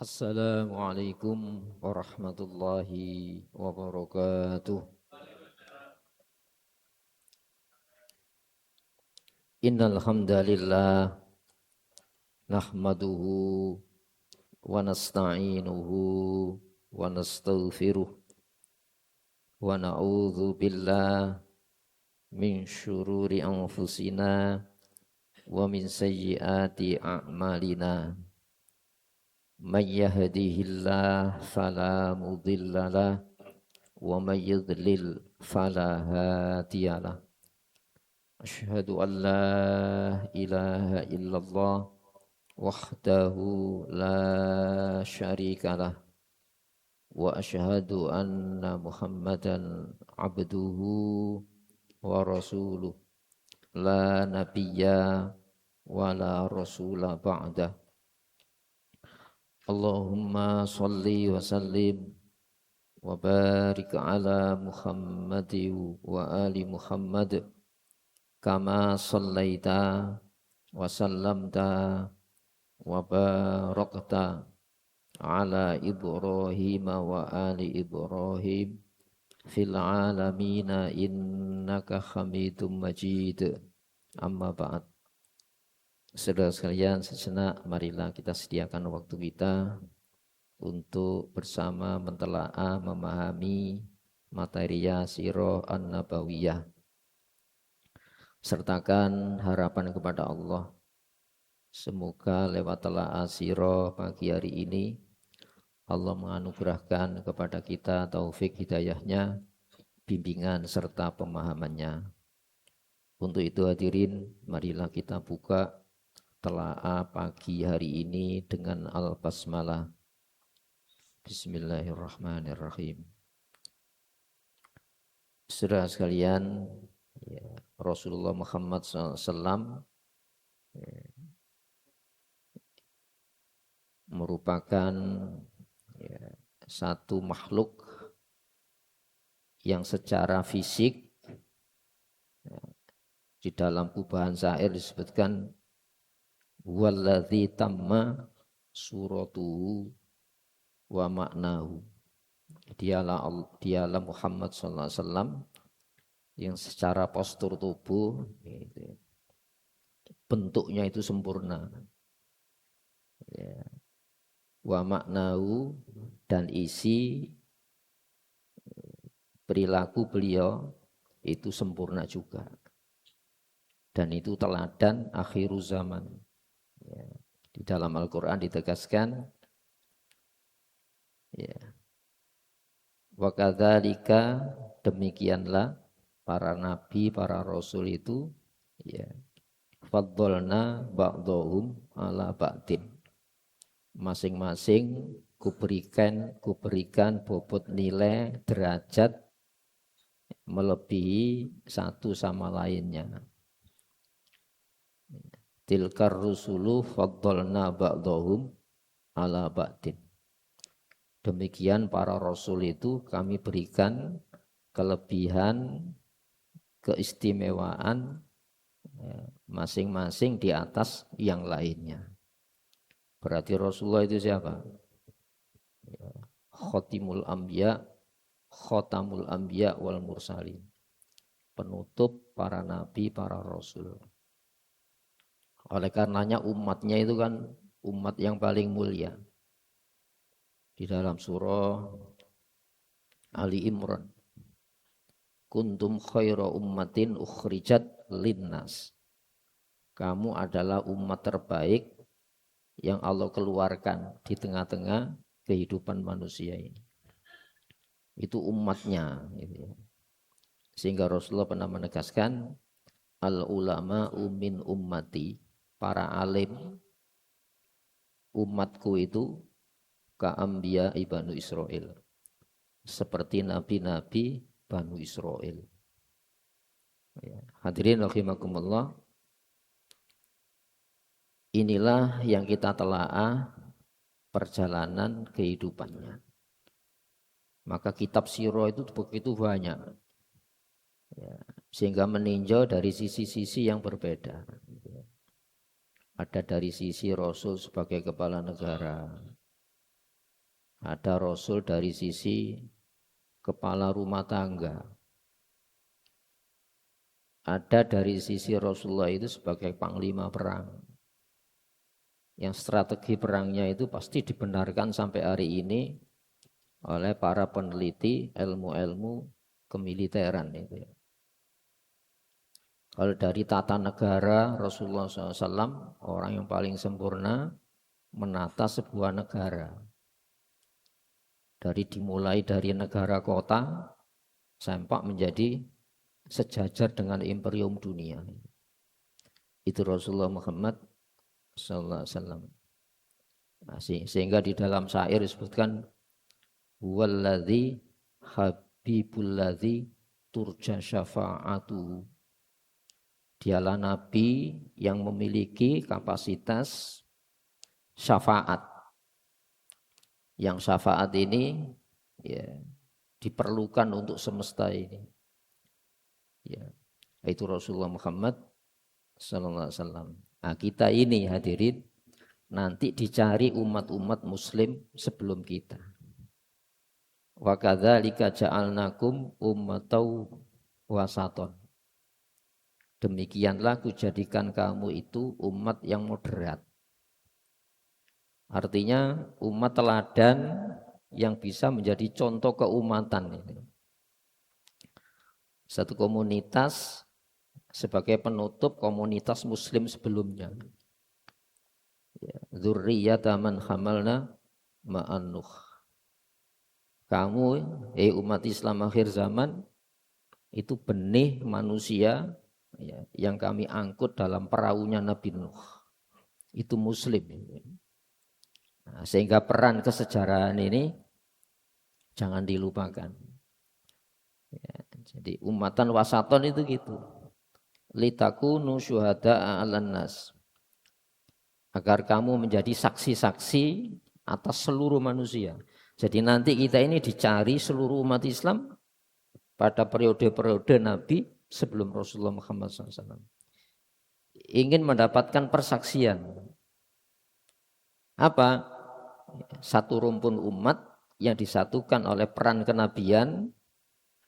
Assalamualaikum warahmatullahi wabarakatuh. Innal hamdalillah nahmaduhu wa nasta'inuhu wa nastaghfiruh wa na'udzu billah min syururi anfusina wa min sayyiati a'malina. May yahdihillahu fala mudhillalah wa may yudlil fala hadiyalah. Asyhadu an la ilaha illallah wahdahu la syarikalah wa asyhadu anna Muhammadan abduhu wa rasuluh la nabiyya wa la rasula ba'dah. Allahumma salli wa sallim wa barik ala Muhammadi wa ali Muhammad kama sallaita wa sallamta wa barakta ala Ibrahim wa ali Ibrahim fil alamina innaka Hamidum Majid. Amma ba'd. Saudara sekalian, sejenak marilah kita sediakan waktu kita untuk bersama mentelaah memahami materia sirah an-nabawiyah. Sertakan harapan kepada Allah. Semoga lewat telaah sirah pagi hari ini Allah menganugerahkan kepada kita taufik hidayahnya, bimbingan serta pemahamannya. Untuk itu hadirin, marilah kita buka telaah pagi hari ini dengan al-basmalah. Bismillahirrahmanirrahim. Saudara sekalian, ya, Rasulullah Muhammad SAW merupakan ya, satu makhluk yang secara fisik ya, di dalam kubahan syair disebutkan walladzi tamma suratuhu wa maknahu. Dialah Muhammad SAW yang secara postur tubuh gitu, bentuknya itu sempurna ya. Wa maknahu, dan isi perilaku beliau itu sempurna juga, dan itu teladan akhir zaman ya. Di dalam Al-Quran ditegaskan ya, wa kadzalika, demikianlah para nabi, para rasul itu ya, faddalna ba'dhum ala ba'din, masing-masing kuberikan bobot nilai derajat melebihi satu sama lainnya. Tilkar rusulu faddalna ba'dhum ala ba'din. Demikian para rasul itu kami berikan kelebihan, keistimewaan masing-masing di atas yang lainnya. Berarti Rasulullah itu siapa? Khotimul Anbiya, Khotamul Anbiya wal Mursalin, penutup para nabi, para rasul. Oleh karenanya umatnya itu kan umat yang paling mulia. Di dalam surah Ali Imran, kuntum khaira ummatin ukhrijat linnas, kamu adalah umat terbaik yang Allah keluarkan di tengah-tengah kehidupan manusia ini. Itu umatnya gitu. Sehingga Rasulullah pernah menegaskan al ulama min ummati, para alim umatku itu ka'ambiya Banu Israel, seperti nabi-nabi Banu Israel ya. Hadirin rahimakumullah, inilah yang kita telaah perjalanan kehidupannya. Maka kitab sirah itu begitu banyak ya, sehingga meninjau dari sisi-sisi yang berbeda. Ada dari sisi Rasul sebagai kepala negara, Ada Rasul dari sisi kepala rumah tangga. Ada dari sisi Rasulullah itu sebagai panglima perang. Yang strategi perangnya itu pasti dibenarkan sampai hari ini oleh para peneliti ilmu-ilmu kemiliteran itu. Kalau dari tata negara Rasulullah SAW orang yang paling sempurna menata sebuah negara. Dimulai dari negara kota sampai menjadi sejajar dengan imperium dunia. Itu Rasulullah Muhammad sallallahu alaihi wasallam. Sehingga di dalam syair disebutkan huwallazi habibulladzi turja syafa'atu. Dialah nabi yang memiliki kapasitas syafaat. Yang syafaat ini ya diperlukan untuk semesta ini. Ya, itu Rasulullah Muhammad sallallahu alaihi wasallam. Nah, kita ini hadirin nanti dicari umat-umat muslim sebelum kita. Wa kadzalika ja'alnakum ummatan wasaton. Demikianlah kujadikan kamu itu umat yang moderat. Artinya umat teladan yang bisa menjadi contoh keumatan. Satu komunitas sebagai penutup komunitas muslim sebelumnya. Dzurriyyata man hamalna ma'an Nuh. Kamu, umat Islam akhir zaman, itu benih manusia ya, yang kami angkut dalam perahunya Nabi Nuh. Itu muslim. Nah, sehingga peran kesejarahan ini jangan dilupakan. Ya, jadi umatan wasaton itu gitu. Litakunu syuhada'a 'alan nas. Agar kamu menjadi saksi-saksi atas seluruh manusia. Jadi nanti kita ini dicari seluruh umat Islam pada periode-periode Nabi sebelum Rasulullah Muhammad SAW. Ingin mendapatkan persaksian. Apa? Satu rumpun umat yang disatukan oleh peran kenabian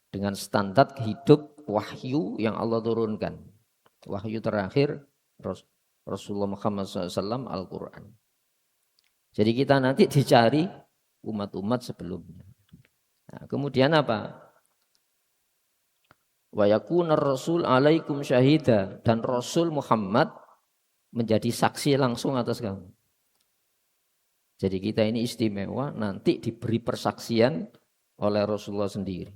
dengan standar hidup wahyu yang Allah turunkan. Wahyu terakhir Rasulullah Muhammad SAW Al-Quran. Jadi kita nanti dicari umat-umat sebelumnya. Nah, kemudian apa? Wa yakunar rasul alaikum syahida. Dan Rasul Muhammad menjadi saksi langsung atas kamu. Jadi kita ini istimewa nanti diberi persaksian oleh Rasulullah sendiri.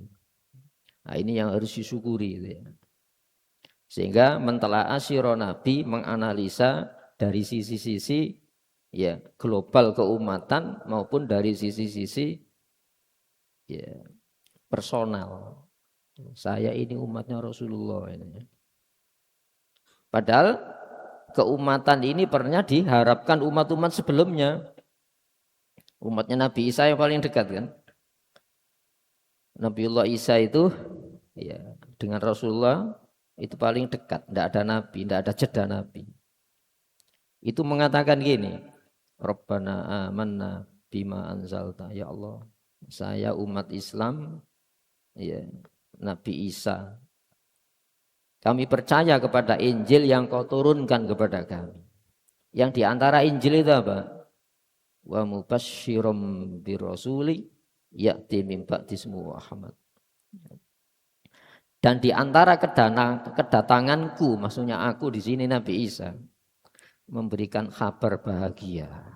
Nah, ini yang harus disyukuri. Sehingga mentelaah sirah Nabi menganalisa dari sisi-sisi ya global keumatan maupun dari sisi-sisi ya personal. Saya ini umatnya Rasulullah ini. Padahal keumatan ini pernah diharapkan umat-umat sebelumnya. Umatnya Nabi Isa yang paling dekat kan. Nabiullah Isa itu ya dengan Rasulullah itu paling dekat, tidak ada nabi, tidak ada jeda nabi. Itu mengatakan gini, Rabbana amanna bima anzalta, ya Allah, saya umat Islam, ya Nabi Isa. Kami percaya kepada Injil yang kau turunkan kepada kami. Yang diantara Injil itu apa? Wa mubasysyiram birasuli ya'ti min ba'di ismuhu Ahmad. Dan di antara kedatanganku, maksudnya aku di sini Nabi Isa, memberikan kabar bahagia.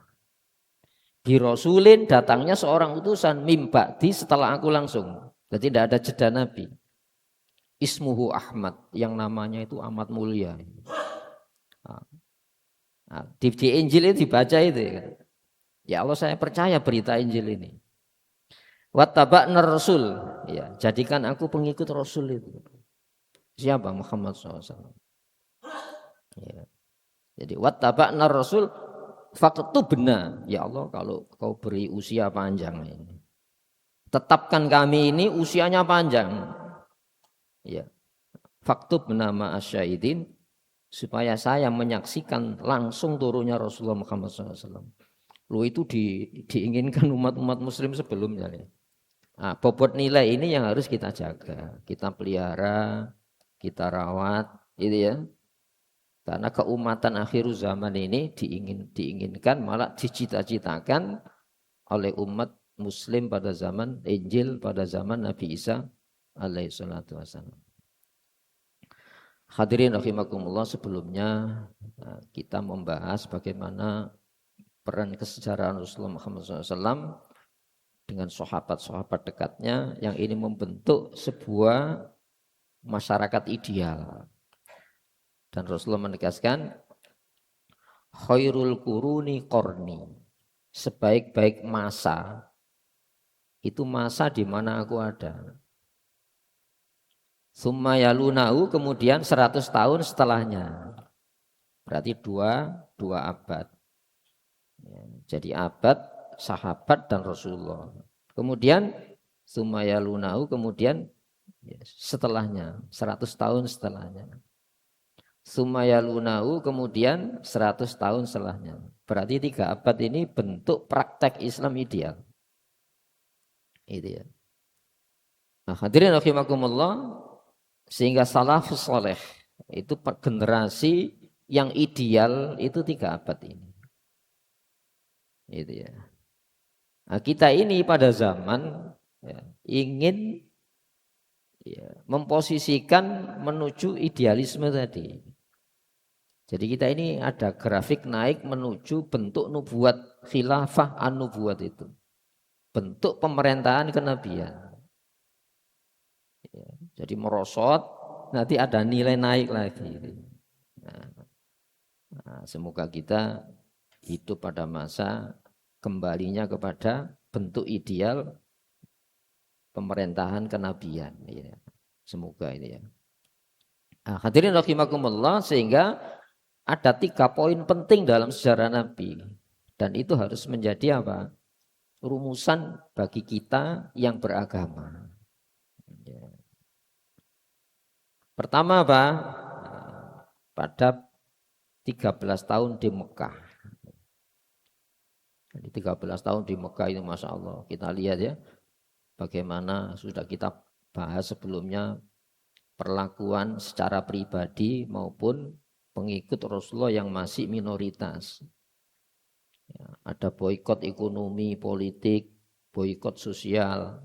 Birasulin datangnya seorang utusan mimba'di setelah aku langsung. Jadi tidak ada jeda Nabi. Ismuhu Ahmad, yang namanya itu amat mulia. Nah, di Injil itu dibaca itu. Ya Allah, saya percaya berita Injil ini. Wattaba'na Rasul, ya, jadikan aku pengikut Rasul itu. Siapa? Muhammad SAW. Ya. Jadi wattaba'na Rasul faktubna, ya Allah, kalau kau beri usia panjang ini, tetapkan kami ini usianya panjang. Ya. Faktubna ma'asyahidin, supaya saya menyaksikan langsung turunnya Rasulullah Muhammad SAW. Lu itu diinginkan umat-umat muslim sebelumnya. Nah, bobot nilai ini yang harus kita jaga, kita pelihara, kita rawat, gitu ya. Karena keumatan akhir zaman ini diinginkan malah dicita-citakan oleh umat muslim pada zaman Injil, pada zaman Nabi Isa alaihi salatu wassalam. Hadirin rahimakumullah, sebelumnya kita membahas bagaimana peran kesejarahan Rasulullah Muhammad SAW dengan sahabat-sahabat dekatnya yang ini membentuk sebuah masyarakat ideal. Dan Rasulullah menegaskan khairul quruni qarni, sebaik-baik masa itu masa di mana aku ada. Summa yalunahu, kemudian 100 tahun setelahnya. Berarti dua abad. Jadi abad sahabat dan Rasulullah. Kemudian summa yalunahu, kemudian setelahnya 100 tahun setelahnya. Summa yalunahu, kemudian 100 tahun setelahnya. Berarti 3 abad ini bentuk praktek Islam ideal. Itu ya. Nah, hadirin rahimakumullah, sehingga salafus saleh itu generasi yang ideal itu 3 abad ini. Itu ya. Nah, kita ini pada zaman ingin memposisikan menuju idealisme tadi. Jadi kita ini ada grafik naik menuju bentuk nubuat, khilafah an-nubuat itu. Bentuk pemerintahan kenabian. Jadi merosot, nanti ada nilai naik lagi. Nah, semoga kita hidup pada masa kembalinya kepada bentuk ideal pemerintahan kenabian. Ya. Semoga ini ya. Nah, hadirin rahimakumullah, sehingga ada 3 poin penting dalam sejarah Nabi. Dan itu harus menjadi apa? Rumusan bagi kita yang beragama. Ya. Pertama apa? Pada 13 tahun di Mekah. Jadi 13 tahun di Mekah itu Masya Allah. Kita lihat ya, bagaimana sudah kita bahas sebelumnya perlakuan secara pribadi maupun pengikut Rasulullah yang masih minoritas. Ya, ada boikot ekonomi, politik, boikot sosial.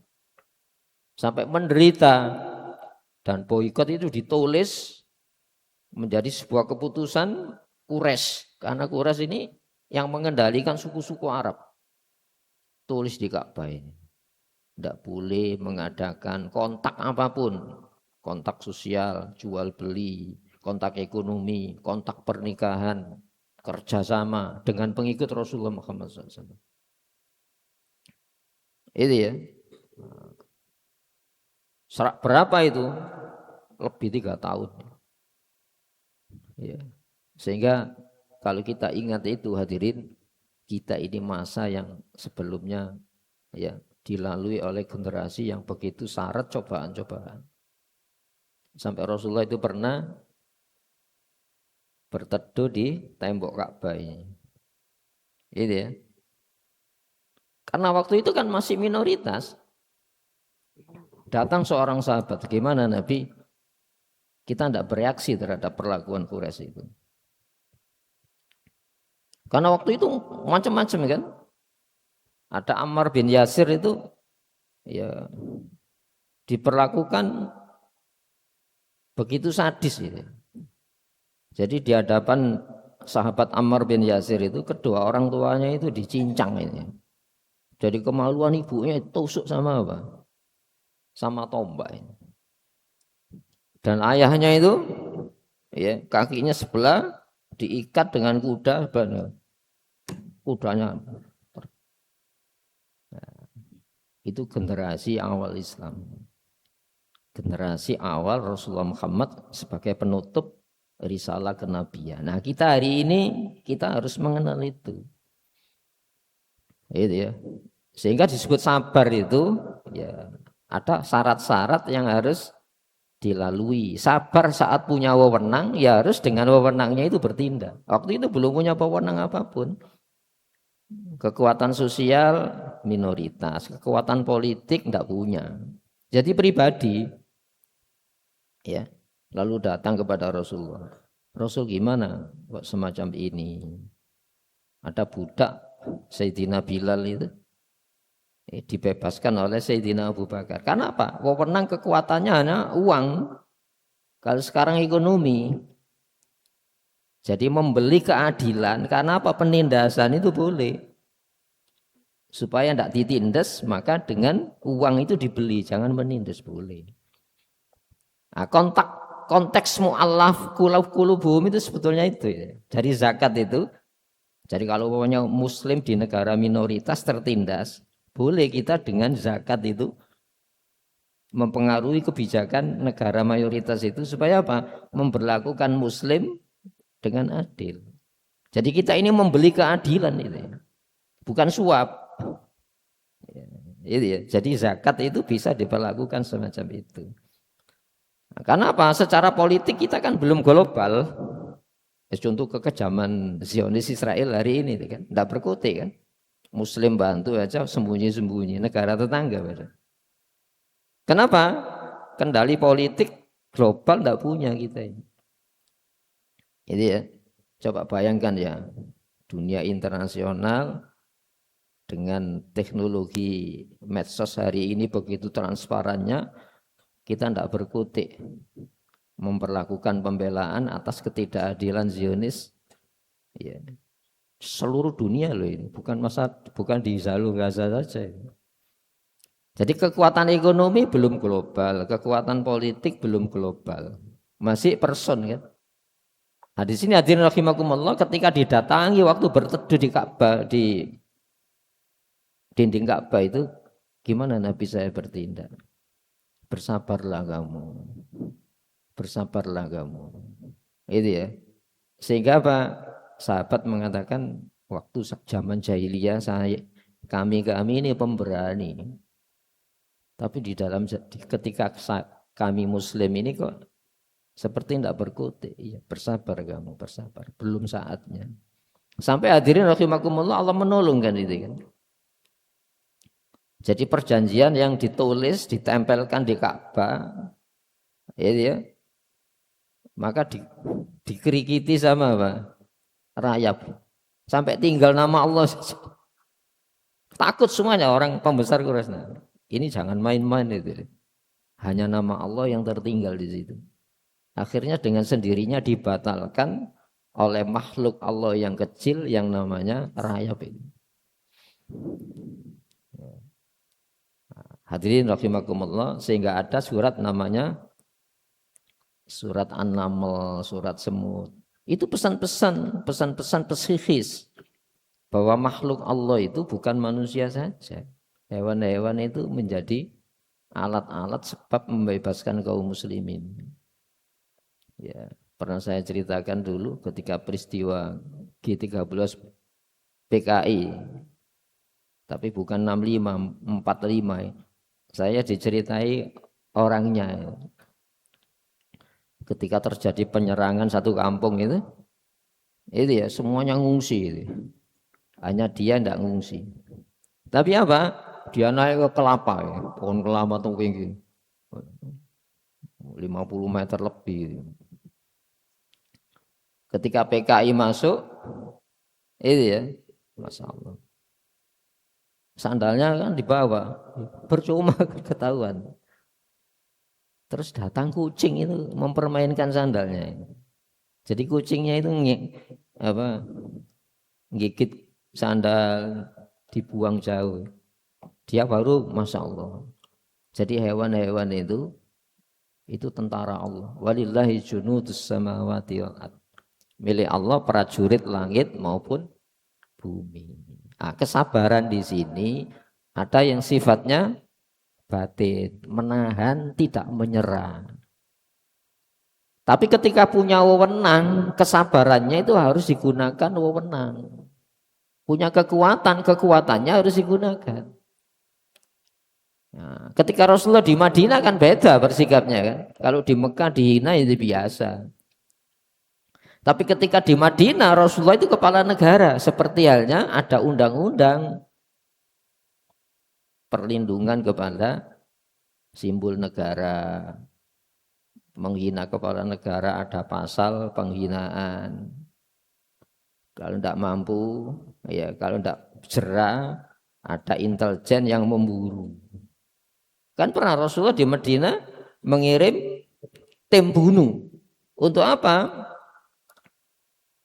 Sampai menderita. Dan boikot itu ditulis menjadi sebuah keputusan Quraisy, karena Quraisy ini yang mengendalikan suku-suku Arab. Tulis di Ka'bah ini. Tidak boleh mengadakan kontak apapun. Kontak sosial, jual beli, kontak ekonomi, kontak pernikahan, kerjasama dengan pengikut Rasulullah Muhammad SAW. Itu ya. Berapa itu? Lebih 3 tahun. Ya. Sehingga kalau kita ingat itu hadirin, kita ini masa yang sebelumnya ya dilalui oleh generasi yang begitu syarat cobaan-cobaan. Sampai Rasulullah itu pernah berteduh di tembok Ka'bah ini. Itu ya. Karena waktu itu kan masih minoritas. Datang seorang sahabat, gimana Nabi? Kita tidak bereaksi terhadap perlakuan Quraisy itu. Karena waktu itu macam-macam kan. Ada Ammar bin Yasir itu ya diperlakukan begitu sadis gitu. Jadi di hadapan sahabat Ammar bin Yasir itu kedua orang tuanya itu dicincang ini. Jadi kemaluan ibunya tusuk sama apa? Sama tombak ini. Dan ayahnya itu ya kakinya sebelah diikat dengan kuda, kudanya. Nah, itu generasi awal Islam. Generasi awal Rasulullah Muhammad sebagai penutup risalah kenabian. Nah, kita hari ini kita harus mengenal itu. Itu ya. Sehingga disebut sabar itu ya ada syarat-syarat yang harus dilalui. Sabar saat punya wewenang, ya harus dengan wewenangnya itu bertindak. Waktu itu belum punya wewenang apapun. Kekuatan sosial minoritas, kekuatan politik enggak punya. Jadi pribadi ya, lalu datang kepada Rasulullah. Rasul gimana kok semacam ini? Ada budak Sayyidina Bilal itu dibebaskan oleh Sayyidina Abu Bakar. Karena apa? Wewenang kekuatannya hanya uang. Kalau sekarang ekonomi. Jadi membeli keadilan karena apa? Penindasan itu boleh. Supaya tidak ditindas, maka dengan uang itu dibeli, jangan menindas, boleh. Nah, konteks mu'allaf qulubuhum itu sebetulnya itu ya. Dari zakat itu. Jadi kalau pokoknya muslim di negara minoritas tertindas, boleh kita dengan zakat itu mempengaruhi kebijakan negara mayoritas itu supaya apa? Memberlakukan muslim dengan adil. Jadi kita ini membeli keadilan itu, bukan suap. Itu ya. Jadi zakat itu bisa diperlakukan semacam itu. Nah, karena apa? Secara politik kita kan belum global. Contoh kekejaman Zionis Israel hari ini kan, tidak berkutik kan. Muslim bantu aja sembunyi-sembunyi negara tetangga. Kenapa? Kendali politik global tidak punya kita ini. Itu ya. Coba bayangkan ya, dunia internasional dengan teknologi medsos hari ini begitu transparannya, kita tidak berkutik memperlakukan pembelaan atas ketidakadilan Zionis. Ya. Seluruh dunia loh ini, bukan di Jalur Gaza saja. Jadi kekuatan ekonomi belum global, kekuatan politik belum global, masih person kan. Nah, di sini hadirin rahimakumullah, ketika didatangi waktu berteduh di Ka'bah, di dinding Ka'bah itu, gimana Nabi saya bertindak? Bersabarlah kamu, bersabarlah kamu. Itu ya. Sehingga apa? Sahabat mengatakan waktu zaman jahiliyah kami ini pemberani. Tapi di dalam ketika kami muslim ini kok seperti tidak berkutik. Ya, bersabar kamu, bersabar. Belum saatnya. Sampai hadirin rahimakumullah, Allah menolong kan itu kan. Jadi perjanjian yang ditulis, ditempelkan di Ka'bah, ya, maka dikerikiti sama apa? Rayap. Sampai tinggal nama Allah. Takut semuanya orang pembesar Quraisy. Ini jangan main-main itu. Hanya nama Allah yang tertinggal di situ. Akhirnya dengan sendirinya dibatalkan oleh makhluk Allah yang kecil yang namanya rayap ini. Hadirin rahimakumullah, sehingga ada surat namanya surat An-Naml, surat Semut. Itu pesan-pesan psikis bahwa makhluk Allah itu bukan manusia saja. Hewan-hewan itu menjadi alat-alat sebab membebaskan kaum muslimin. Ya, pernah saya ceritakan dulu ketika peristiwa G13 PKI. Tapi bukan 65, 45. Saya diceritai orangnya. Ketika terjadi penyerangan satu kampung itu ya semuanya ngungsi itu. Hanya dia tidak ngungsi. Tapi apa? Dia naik ke kelapa ya. Pohon kelapa tuh tinggi. 50 meter lebih. Ketika PKI masuk, itu ya, Masya Allah. Sandalnya kan dibawa, percuma ketahuan. Terus datang kucing itu mempermainkan sandalnya. Jadi kucingnya itu gigit sandal, dibuang jauh. Dia baru, Masya Allah. Jadi hewan-hewan itu tentara Allah. Walillahi junudus samawati wal ardh. Milik Allah prajurit langit maupun bumi. Nah, kesabaran di sini ada yang sifatnya batin, menahan, tidak menyerah. Tapi ketika punya wewenang, kesabarannya itu harus digunakan wewenang. Punya kekuatannya harus digunakan. Nah, ketika Rasulullah di Madinah kan beda bersikapnya kan. Kalau di Mekah dihina itu biasa. Tapi ketika di Madinah Rasulullah itu kepala negara, seperti halnya ada undang-undang perlindungan kepada simbol negara. Menghina kepala negara ada pasal penghinaan. Kalau tidak mampu, ya kalau tidak jerah, ada intelijen yang memburu. Kan pernah Rasulullah di Madinah mengirim tim bunuh. Untuk apa?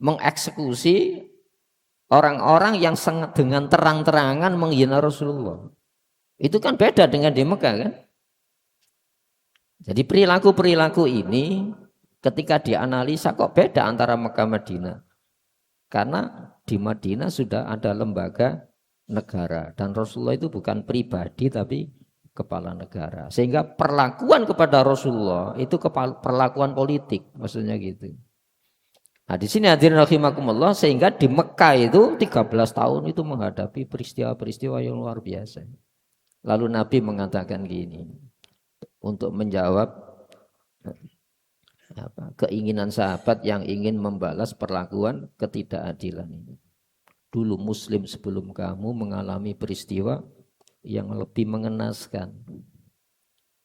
Mengeksekusi orang-orang yang sangat dengan terang-terangan menghina Rasulullah. Itu kan beda dengan di Mekah kan? Jadi perilaku-perilaku ini ketika dianalisa kok beda antara Mekah Madinah. Karena di Madinah sudah ada lembaga negara dan Rasulullah itu bukan pribadi tapi kepala negara. Sehingga perlakuan kepada Rasulullah itu perlakuan politik, maksudnya gitu. Nah, di sini hadirin rahimakumullah, sehingga di Mekah itu 13 tahun itu menghadapi peristiwa-peristiwa yang luar biasa. Lalu Nabi mengatakan gini, untuk menjawab keinginan sahabat yang ingin membalas perlakuan ketidakadilan ini. Dulu Muslim sebelum kamu mengalami peristiwa yang lebih mengenaskan.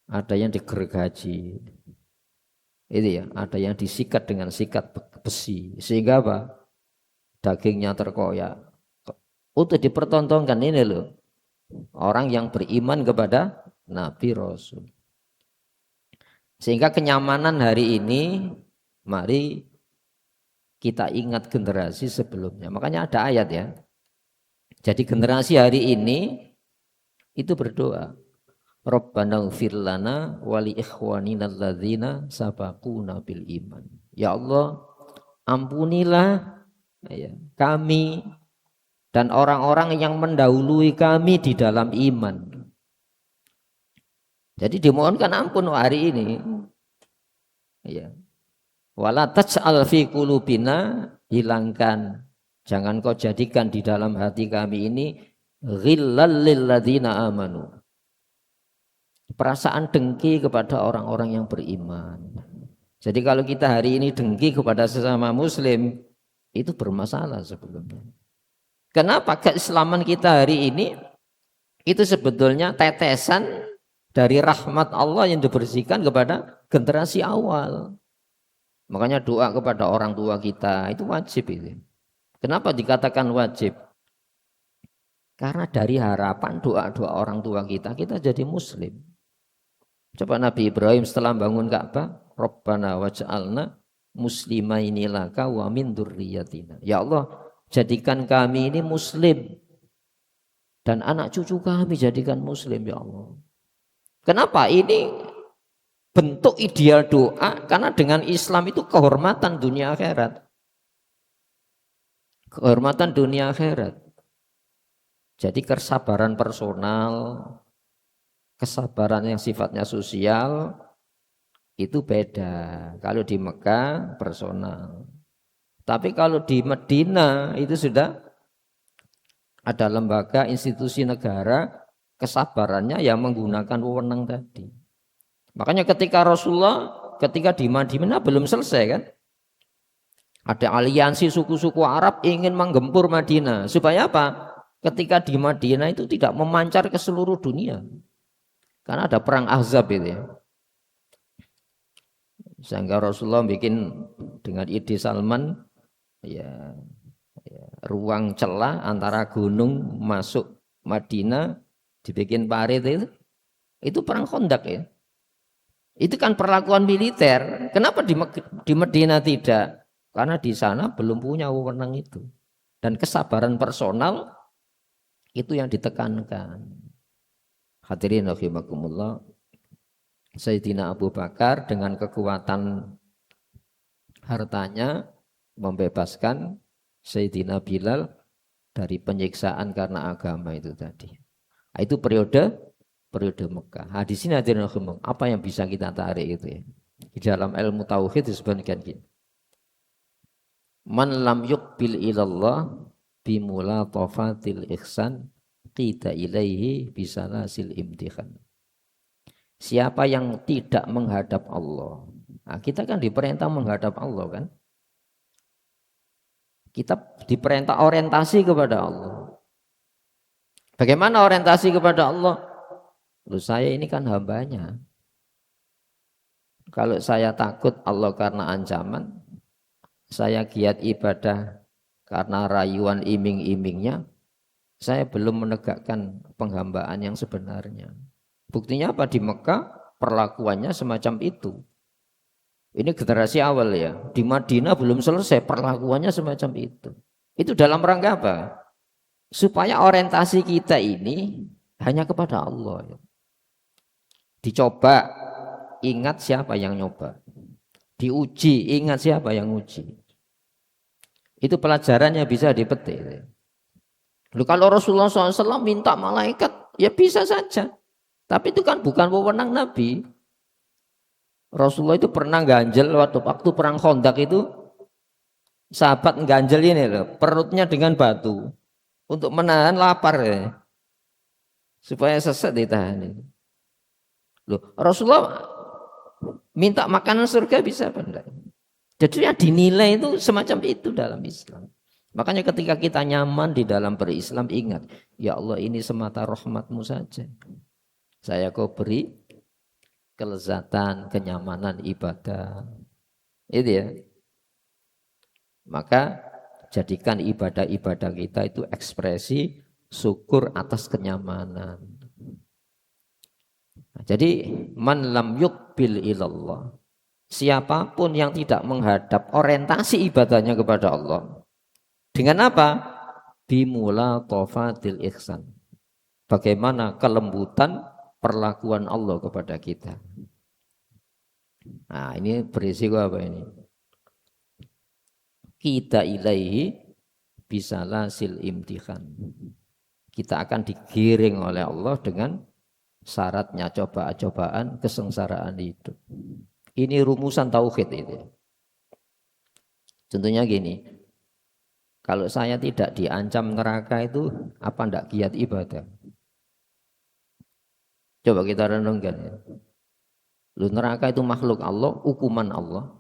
Ada yang digergaji, itu ya, ada yang disikat dengan sikat besi, sehingga apa? Dagingnya terkoyak. Untuk dipertontonkan ini loh, orang yang beriman kepada Nabi Rasul. Sehingga kenyamanan hari ini, mari kita ingat generasi sebelumnya. Makanya ada ayat ya. Jadi generasi hari ini itu berdoa, Rabbana ighfir lana wa li ikhwanina alladzina sabaquna bil iman. Ya Allah, ampunilah ya, kami dan orang-orang yang mendahului kami di dalam iman. Jadi dimohonkan ampun hari ini. Ya. Wala taj'al fi qulubina, hilangkan, jangan kau jadikan di dalam hati kami ini ghillal lil ladzina amanu, perasaan dengki kepada orang-orang yang beriman. Jadi kalau kita hari ini dengki kepada sesama muslim, itu bermasalah sebetulnya. Kenapa? Keislaman kita hari ini itu sebetulnya tetesan dari rahmat Allah yang dibersihkan kepada generasi awal. Makanya doa kepada orang tua kita itu wajib itu. Kenapa dikatakan wajib? Karena dari harapan doa-doa orang tua kita jadi muslim. Coba Nabi Ibrahim setelah bangun Ka'bah, Rabbana waj'alna muslimaini laka wa min dzurriyyatina. Ya Allah, jadikan kami ini muslim dan anak cucu kami jadikan muslim ya Allah. Kenapa? Ini bentuk ideal doa, karena dengan Islam itu kehormatan dunia akhirat. Kehormatan dunia akhirat. Jadi kesabaran personal, kesabaran yang sifatnya sosial itu beda. Kalau di Mekah personal. Tapi kalau di Madinah itu sudah ada lembaga institusi negara, kesabarannya yang menggunakan wewenang tadi. Makanya ketika Rasulullah ketika di Madinah belum selesai kan, ada aliansi suku-suku Arab ingin menggempur Madinah. Supaya apa? Ketika di Madinah itu tidak memancar ke seluruh dunia. Karena ada perang Ahzab itu ya. Sehingga Rasulullah bikin dengan ide Salman ya ruang celah antara gunung masuk Madinah, dibikin parit itu perang Khandaq ya. Itu kan perlakuan militer. Kenapa di Madinah tidak? Karena di sana belum punya wewenang itu. Dan kesabaran personal itu yang ditekankan. Hadirin rahimakumullah. Sayyidina Abu Bakar dengan kekuatan hartanya membebaskan Sayyidina Bilal dari penyiksaan karena agama itu tadi. Itu periode Mekah. Nah, di sini hadirin rahimakumullah, apa yang bisa kita tarik itu ya? Di dalam ilmu tauhid disebutkan gini. Man lam yuqbil ilallah bimulatafatil ihsan qida ilaihi bisalasil imtihan. Siapa yang tidak menghadap Allah. Nah, kita kan diperintah menghadap Allah kan. Kita diperintah orientasi kepada Allah. Bagaimana orientasi kepada Allah? Loh, saya ini kan hambanya. Kalau saya takut Allah karena ancaman, saya giat ibadah karena rayuan iming-imingnya, saya belum menegakkan penghambaan yang sebenarnya. Buktinya apa? Di Mekah perlakuannya semacam itu. Ini generasi awal ya. Di Madinah belum selesai perlakuannya semacam itu. Itu dalam rangka apa? Supaya orientasi kita ini hanya kepada Allah. Dicoba, ingat siapa yang nyoba. Diuji, ingat siapa yang uji. Itu pelajarannya bisa dipetik. Lalu kalau Rasulullah SAW minta malaikat, ya bisa saja. Tapi itu kan bukan wewenang Nabi. Rasulullah itu pernah ganjel waktu perang Khandaq itu, sahabat ganjel ini loh, perutnya dengan batu untuk menahan lapar ya. Supaya sesat ditahan. Loh, Rasulullah minta makanan surga bisa apa enggak? Jadi yang dinilai itu semacam itu dalam Islam. Makanya ketika kita nyaman di dalam berislam, ingat, ya Allah ini semata rahmat-Mu saja. Saya kau beri kelezatan, kenyamanan ibadah. Itu ya. Maka jadikan ibadah-ibadah kita itu ekspresi syukur atas kenyamanan. Jadi man lam yuqbil ilallah. Siapapun yang tidak menghadap orientasi ibadahnya kepada Allah. Dengan apa? Bimula tofatil ihsan. Bagaimana kelembutan perlakuan Allah kepada kita. Nah, ini berisiko apa ini? Kita ilaihi bisalasil imtihan. Kita akan digiring oleh Allah dengan syaratnya cobaan kesengsaraan hidup. Ini rumusan tauhid itu. Contohnya gini, kalau saya tidak diancam neraka itu apa ndak giat ibadah? Coba kita renungkan ya. Lu neraka itu makhluk Allah, hukuman Allah.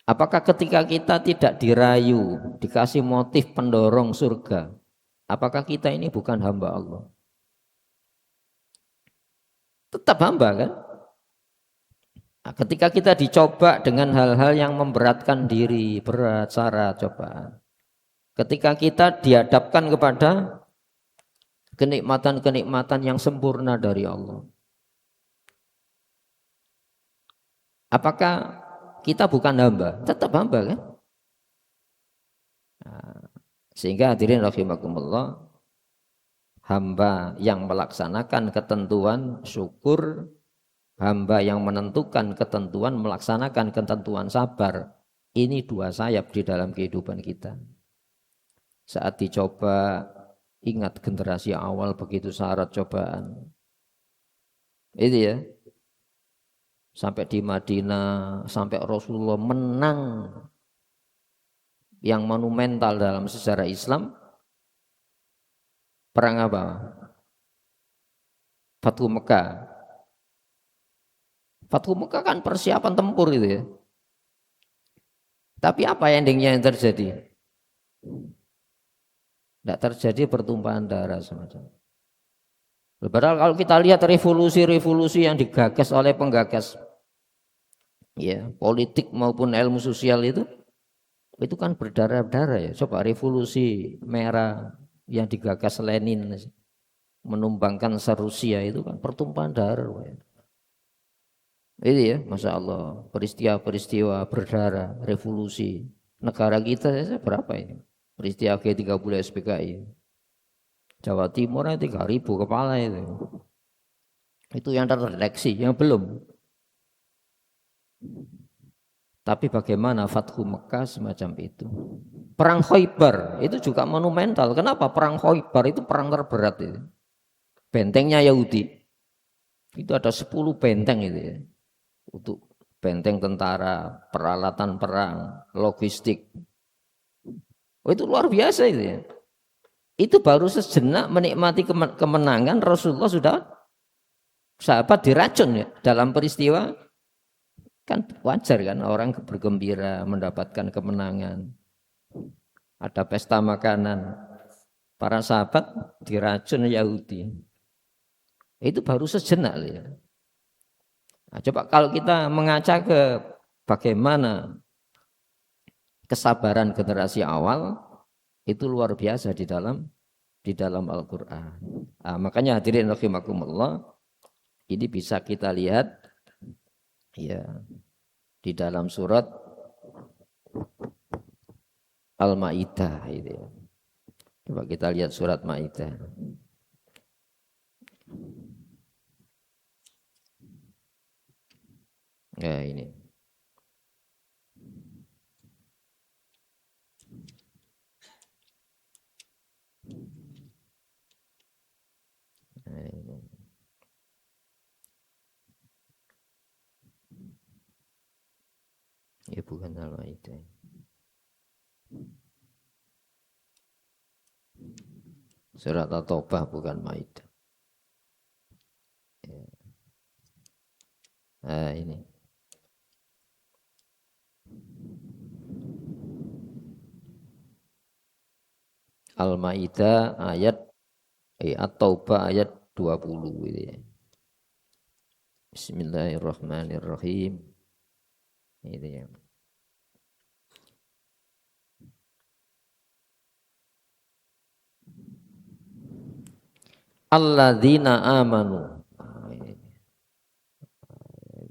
Apakah ketika kita tidak dirayu, dikasih motif pendorong surga, apakah kita ini bukan hamba Allah? Tetap hamba kan? Nah, ketika kita dicoba dengan hal-hal yang memberatkan diri, berat, syarat, cobaan. Ketika kita dihadapkan kepada kenikmatan-kenikmatan yang sempurna dari Allah. Apakah kita bukan hamba? Tetap hamba kan? Nah, sehingga hadirin rahimakumullah, hamba yang melaksanakan ketentuan syukur, hamba yang menentukan ketentuan, melaksanakan ketentuan sabar, ini dua sayap di dalam kehidupan kita. Saat dicoba, ingat generasi awal begitu syarat cobaan. Itu ya. Sampai di Madinah, sampai Rasulullah menang yang monumental dalam sejarah Islam. Perang apa? Fathu Mekah. Fathu Mekah kan persiapan tempur itu ya. Tapi apa endingnya yang terjadi? Tidak terjadi pertumpahan darah semacam. Padahal kalau kita lihat revolusi-revolusi yang digagas oleh penggagas ya, politik maupun ilmu sosial itu kan berdarah-darah ya. Coba revolusi merah yang digagas Lenin menumbangkan Rusia itu kan pertumpahan darah ya. Itu ya, Masya Allah, peristiwa-peristiwa berdarah, revolusi negara kita berapa ini? Peristiwa G30 SPKI. Jawa Timur 3.000 kepala itu. Itu yang terdeteksi, yang belum. Tapi bagaimana Fathu Mekah semacam itu. Perang Khaybar itu juga monumental. Kenapa? Perang Khaybar itu perang terberat itu. Bentengnya Yahudi. Itu ada 10 benteng itu ya. Untuk benteng tentara, peralatan perang, logistik. Oh, itu luar biasa itu ya. Itu baru sejenak menikmati kemenangan, Rasulullah sudah sahabat diracun ya dalam peristiwa. Kan wajar kan orang bergembira mendapatkan kemenangan. Ada pesta makanan. Para sahabat diracun Yahudi. Itu baru sejenak ya. Nah, coba kalau kita mengaca ke bagaimana kesabaran generasi awal, itu luar biasa di dalam Al-Qur'an. Nah, makanya hadirin rahimakumullah, ini bisa kita lihat ya di dalam surat Al-Maidah itu ya. Coba kita lihat surat Maidah. Ya ini. Nah, ini. Ya bukan Al-Maidah. Surat At-Taubah bukan Maidah. Ya. Nah ini. Al-Maidah ayat At-Taubah ayat 20 gitu ya. Bismillahirrahmanirrahim. Itu ya. Alladzina amanu.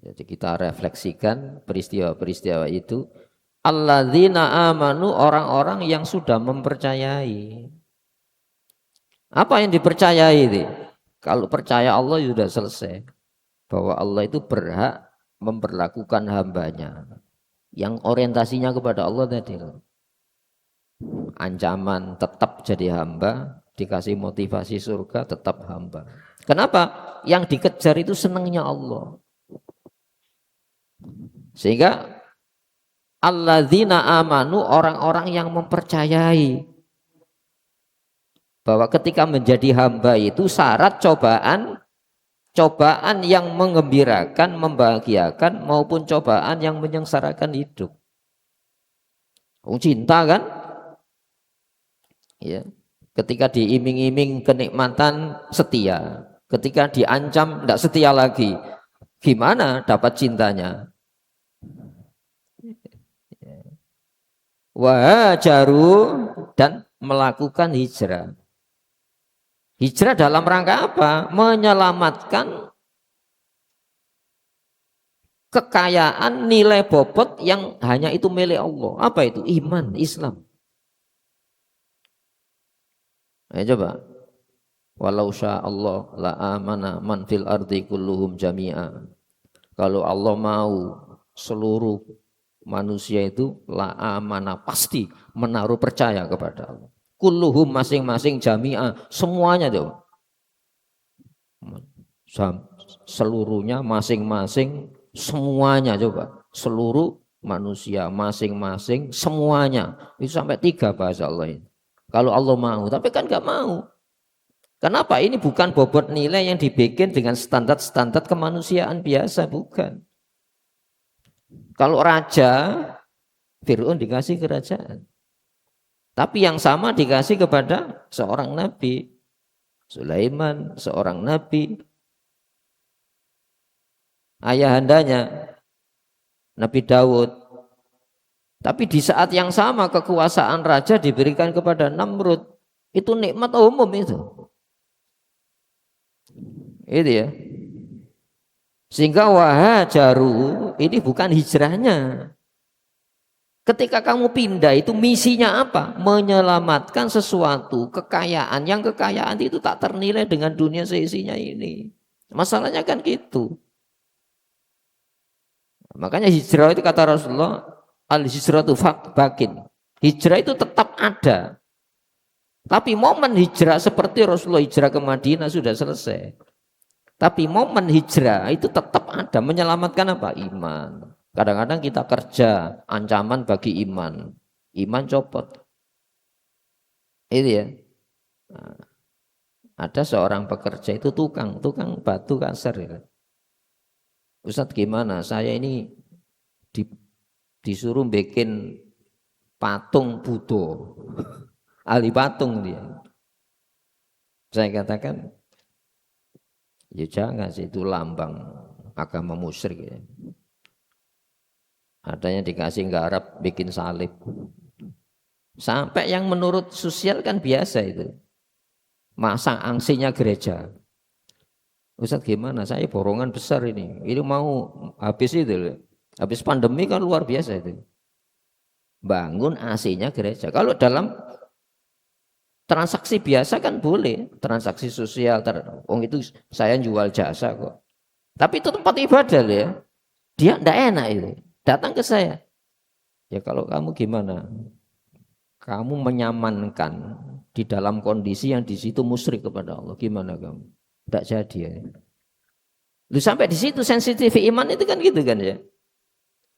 Jadi kita refleksikan peristiwa-peristiwa itu. Alladzina amanu, orang-orang yang sudah mempercayai. Apa yang dipercayai itu? Kalau percaya Allah sudah selesai. Bahwa Allah itu berhak memperlakukan hambanya. Yang orientasinya kepada Allah tadi. Ancaman tetap jadi hamba, dikasih motivasi surga tetap hamba. Kenapa? Yang dikejar itu senangnya Allah. Sehingga alladzina amanu, orang-orang yang mempercayai bahwa ketika menjadi hamba itu syarat cobaan yang menggembirakan, membahagiakan maupun cobaan yang menyengsarakan hidup. Cinta kan? Ya. Ketika diiming-iming kenikmatan setia, ketika diancam tidak setia lagi, gimana dapat cintanya? Wahajaru, dan melakukan hijrah. Hijrah dalam rangka apa? Menyelamatkan kekayaan nilai bobot yang hanya itu milik Allah. Apa itu? Iman, Islam. Ayo coba. Walau Allah la amana man fil ardi kulluhum jami'a. Kalau Allah mau seluruh manusia itu la amana, pasti menaruh percaya kepada Allah. Kulluhum, masing-masing, jami'a, semuanya tuh. Seluruhnya, masing-masing, semuanya coba. Seluruh manusia, masing-masing, semuanya. Itu sampai 3 bahasa Allah ini. Kalau Allah mau, tapi kan gak mau. Kenapa? Ini bukan bobot nilai yang dibikin dengan standar-standar kemanusiaan biasa, bukan. Kalau raja, Fir'aun dikasih kerajaan. Tapi yang sama dikasih kepada seorang nabi. Sulaiman, seorang nabi. Ayahandanya, Nabi Daud. Tapi di saat yang sama kekuasaan raja diberikan kepada Namrud. Itu nikmat umum itu. Itu ya. Sehingga wahajaru ini bukan hijrahnya. Ketika kamu pindah itu misinya apa? Menyelamatkan sesuatu, kekayaan. Yang kekayaan itu tak ternilai dengan dunia seisinya ini. Masalahnya kan gitu. Makanya hijrah itu kata Rasulullah, al-hijratu bakin. Hijrah itu tetap ada. Tapi momen hijrah seperti Rasulullah hijrah ke Madinah sudah selesai. Tapi momen hijrah itu tetap ada. Menyelamatkan apa? Iman. Kadang-kadang kita kerja, ancaman bagi iman. Iman copot. Itu ya. Nah, ada seorang pekerja itu tukang batu kasar ya. Ustadz gimana? Saya ini disuruh bikin patung Buddha, ahli patung dia. Saya katakan, ya jangan sih, itu lambang agama musyrik. Ya. Adanya dikasih garap bikin salib. Sampai yang menurut sosial kan biasa itu. Masang angsinya gereja. Ustaz gimana? Saya borongan besar ini. Ini mau habis itu. Habis pandemi kan luar biasa itu. Bangun AC-nya gereja. Kalau dalam transaksi biasa kan boleh. Transaksi sosial. Itu saya jual jasa kok. Tapi itu tempat ibadah ya. Dia tidak enak itu. Datang ke saya. Ya kalau kamu gimana? Kamu menyamankan di dalam kondisi yang di situ musyrik kepada Allah. Gimana kamu? Tidak jadi ya. Lu sampai di situ sensitif iman itu kan gitu kan ya.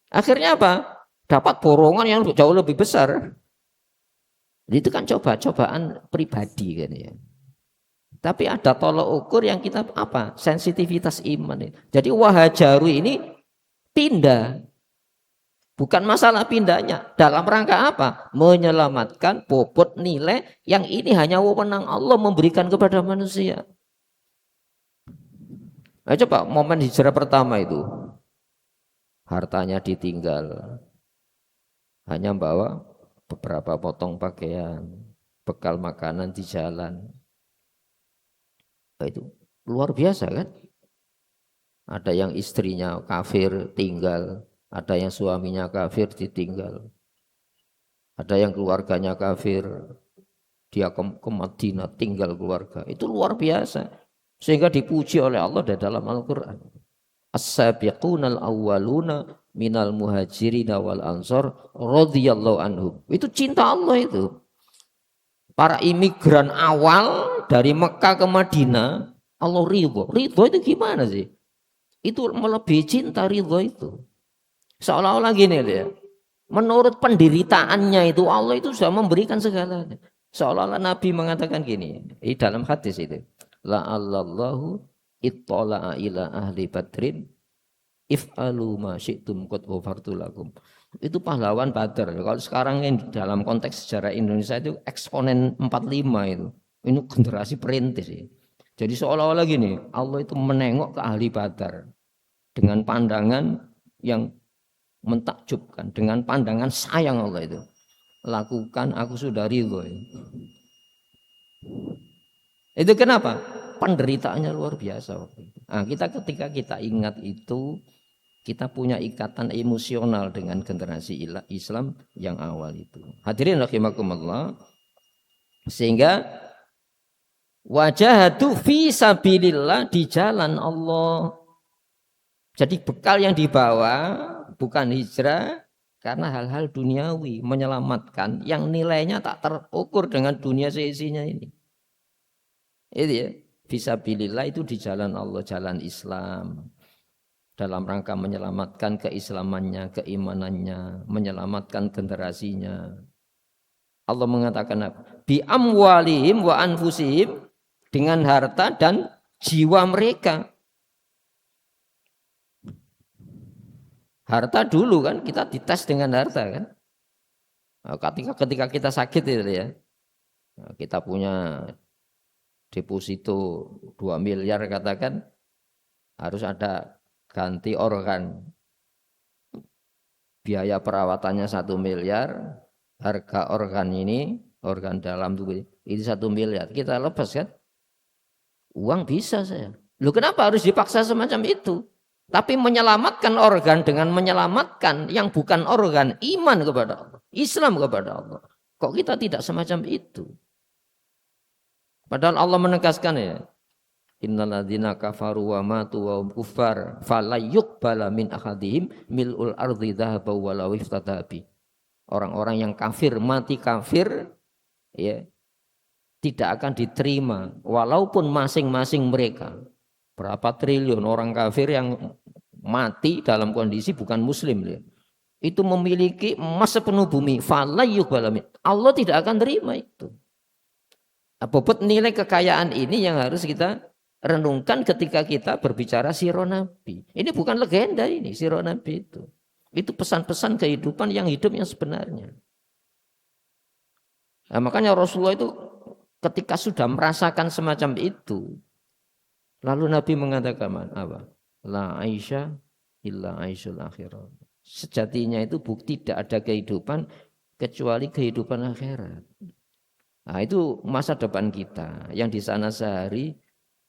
Akhirnya apa? Dapat borongan yang jauh lebih besar. Itu kan cobaan pribadi kan ya. Tapi ada tolok ukur yang kita apa? Sensitivitas iman. Jadi wahajaru ini pindah. Bukan masalah pindahnya. Dalam rangka apa? Menyelamatkan bobot nilai yang ini hanya wewenang Allah memberikan kepada manusia. Nah, coba momen hijrah pertama itu. Hartanya ditinggal. Hanya bawa beberapa potong pakaian. Bekal makanan di jalan. Nah, itu luar biasa kan? Ada yang istrinya kafir tinggal. Ada yang suaminya kafir ditinggal. Ada yang keluarganya kafir. Dia ke Madinah tinggal keluarga. Itu luar biasa. Sehingga dipuji oleh Allah di dalam Al-Quran. As-sabiqunal awwaluna minal muhajirina wal ansor radhiyallahu anhum. Itu cinta Allah itu. Para imigran awal dari Mekah ke Madinah. Allah ridho. Ridho itu gimana sih? Itu melebihi cinta ridho itu. Seolah-olah gini ya, menurut penderitaannya itu Allah itu sudah memberikan segalanya. Seolah-olah Nabi mengatakan gini, di dalam hadis itu, la'allallahu ittala'a ila ahli badrin if'alu ma syi'tum qad ghafartu lakum. Itu pahlawan Badar. Kalau sekarang ini dalam konteks sejarah Indonesia itu eksponen 45 itu. Ini generasi perintis ya. Jadi seolah-olah gini, Allah itu menengok ke ahli Badar dengan pandangan yang mentakjubkan, dengan pandangan sayang Allah itu. Lakukan, aku sudah ridho. Itu kenapa? Penderitaannya luar biasa. Nah, ketika kita ingat itu, kita punya ikatan emosional dengan generasi Islam yang awal itu. Hadirin rahimakumullah. Sehingga wajahatu fi sabilillah, di jalan Allah. Jadi bekal yang dibawa bukan hijrah karena hal-hal duniawi, menyelamatkan yang nilainya tak terukur dengan dunia seisinya ini. Itu ya, fisabilillah itu di jalan Allah, jalan Islam. Dalam rangka menyelamatkan keislamannya, keimanannya, menyelamatkan generasinya. Allah mengatakan bi amwalihim wa anfusihim, dengan harta dan jiwa mereka. Harta dulu kan kita dites dengan harta kan. Nah, ketika kita sakit itu ya, kita punya deposito 2 miliar katakan, harus ada ganti organ. Biaya perawatannya 1 miliar, harga organ ini, organ dalam tubuh ini 1 miliar. Kita lepas kan? Uang bisa saya. Loh kenapa harus dipaksa semacam itu? Tapi menyelamatkan organ dengan menyelamatkan yang bukan organ, iman kepada Allah, Islam kepada Allah. Kok kita tidak semacam itu? Padahal Allah menegaskan ya, innalladzina kafaru wa matu wa hum kuffar fala yuqbala min ahadihim mil'ul ardi dhahaban walau iftadaa bi. Orang-orang yang kafir, mati kafir, ya, tidak akan diterima walaupun masing-masing mereka. Berapa triliun orang kafir yang mati dalam kondisi bukan muslim ya. Itu memiliki emas sepenuh bumi. Allah tidak akan terima itu. Bobot nilai kekayaan ini yang harus kita renungkan ketika kita berbicara sirah Nabi. Ini bukan legenda ini, sirah Nabi itu. Itu pesan-pesan kehidupan yang hidup yang sebenarnya. Nah, makanya Rasulullah itu ketika sudah merasakan semacam itu, lalu Nabi mengatakan apa? La Aisyah illa Aisyul akhirah. Sejatinya itu tidak ada kehidupan kecuali kehidupan akhirat. Nah, itu masa depan kita yang di sana sehari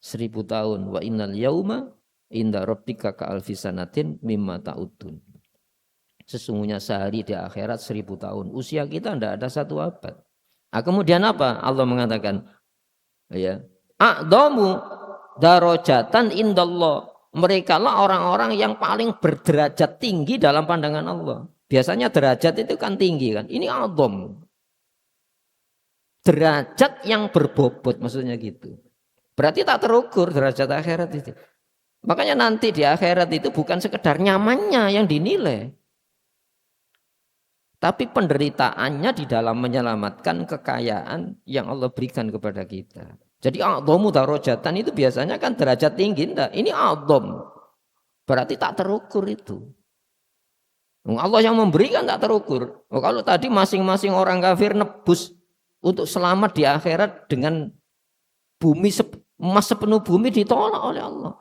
1000 tahun. Wa innal yauma inda rabbika ka alfi sanatin mimma ta'udun. Sesungguhnya sehari di akhirat 1000 tahun. Usia kita tidak ada 1 abad. Nah, kemudian apa? Allah mengatakan, ya, a'dhamu darajatan indallah. Mereka lah orang-orang yang paling berderajat tinggi dalam pandangan Allah. Biasanya derajat itu kan tinggi kan. Ini a'dham. Derajat yang berbobot maksudnya gitu. Berarti tak terukur derajat akhirat itu. Makanya nanti di akhirat itu bukan sekedar nyamannya yang dinilai. Tapi penderitaannya di dalam menyelamatkan kekayaan yang Allah berikan kepada kita. Jadi a'dhamu darajatan itu biasanya kan derajat tinggi. Enggak. Ini a'dham. Berarti tak terukur itu. Allah yang memberikan tak terukur. Kalau tadi masing-masing orang kafir nebus untuk selamat di akhirat dengan bumi emas sepenuh bumi ditolak oleh Allah.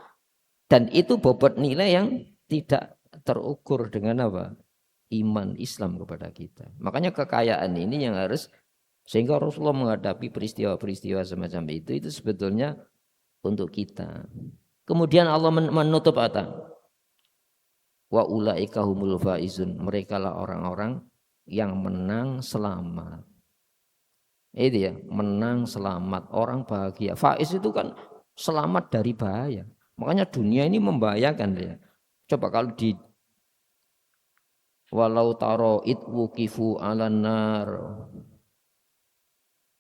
Dan itu bobot nilai yang tidak terukur dengan apa? Iman Islam kepada kita. Makanya kekayaan ini yang harus, sehingga Rasulullah menghadapi peristiwa-peristiwa semacam itu sebetulnya untuk kita. Kemudian Allah menutup kata, wa ulaika humul faizun. Mereka lah orang-orang yang menang selamat. Itu ya, menang selamat, orang bahagia. Faiz itu kan selamat dari bahaya. Makanya dunia ini membahayakan dia. Coba kalau di walau taro itwukifu alan nar.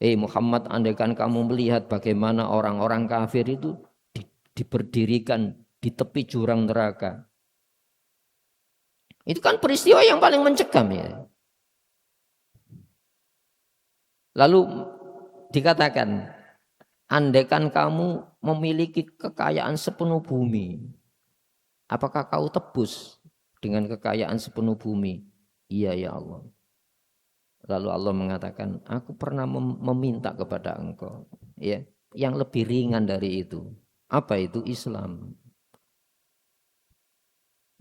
Muhammad, andaikan kamu melihat bagaimana orang-orang kafir itu diberdirikan di tepi jurang neraka. Itu kan peristiwa yang paling mencekam ya. Lalu dikatakan, andaikan kamu memiliki kekayaan sepenuh bumi, apakah kau tebus dengan kekayaan sepenuh bumi? Iya ya Allah. Lalu Allah mengatakan, aku pernah meminta kepada engkau, ya, yang lebih ringan dari itu. Apa itu? Islam.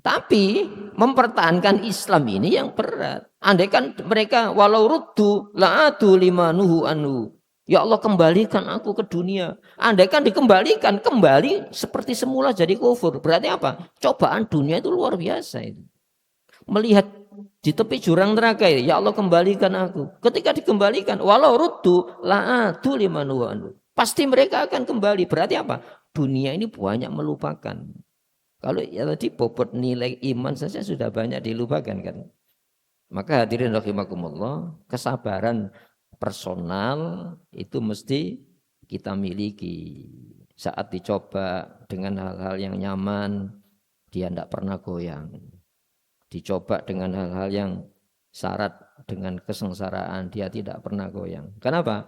Tapi mempertahankan Islam ini yang berat. Andaikan mereka walau ruddu la'atu limanuhu anhu. Ya Allah, kembalikan aku ke dunia. Andaikan dikembalikan, kembali seperti semula jadi kufur. Berarti apa? Cobaan dunia itu luar biasa itu. Melihat di tepi jurang neraka, ya Allah kembalikan aku. Ketika dikembalikan, walau ruddu la'atu limanuhu anhu. Pasti mereka akan kembali. Berarti apa? Dunia ini banyak melupakan. Kalau ya tadi bobot nilai iman saja sudah banyak dilupakan kan. Maka hadirin rahimakumullah, kesabaran personal itu mesti kita miliki. Saat dicoba dengan hal-hal yang nyaman, dia tidak pernah goyang. Dicoba dengan hal-hal yang syarat dengan kesengsaraan, dia tidak pernah goyang. Kenapa?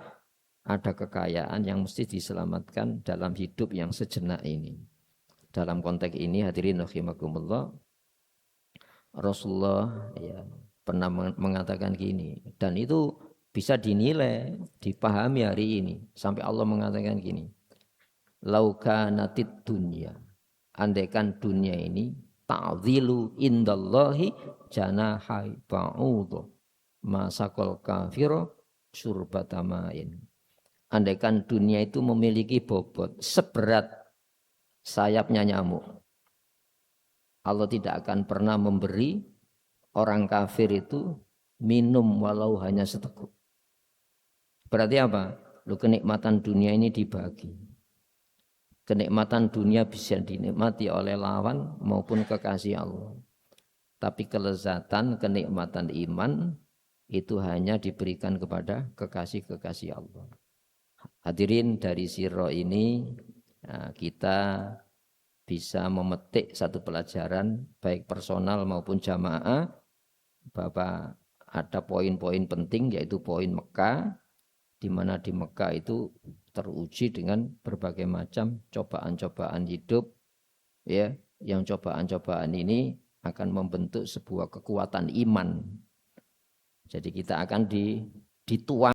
Ada kekayaan yang mesti diselamatkan dalam hidup yang sejenak ini. Dalam konteks ini hadirin rahimakumullah, Rasulullah ya pernah mengatakan gini, dan itu bisa dinilai, dipahami hari ini sampai Allah mengatakan gini, laukanatid dunya, andaikan dunia ini ta'dhilu indallahi janahai ba'udhu masakal kafiro surbatamain. Andaikan dunia itu memiliki bobot seberat sayapnya nyamuk, Allah tidak akan pernah memberi orang kafir itu minum walau hanya seteguk. Berarti apa? Kenikmatan dunia ini dibagi. Kenikmatan dunia bisa dinikmati oleh lawan maupun kekasih Allah. Tapi kelezatan, kenikmatan iman itu hanya diberikan kepada kekasih-kekasih Allah. Hadirin, dari sirah ini kita bisa memetik satu pelajaran baik personal maupun jamaah, bahwa ada poin-poin penting, yaitu poin Mekah, di mana di Mekah itu teruji dengan berbagai macam cobaan-cobaan hidup, ya, yang cobaan-cobaan ini akan membentuk sebuah kekuatan iman. Jadi kita akan dituang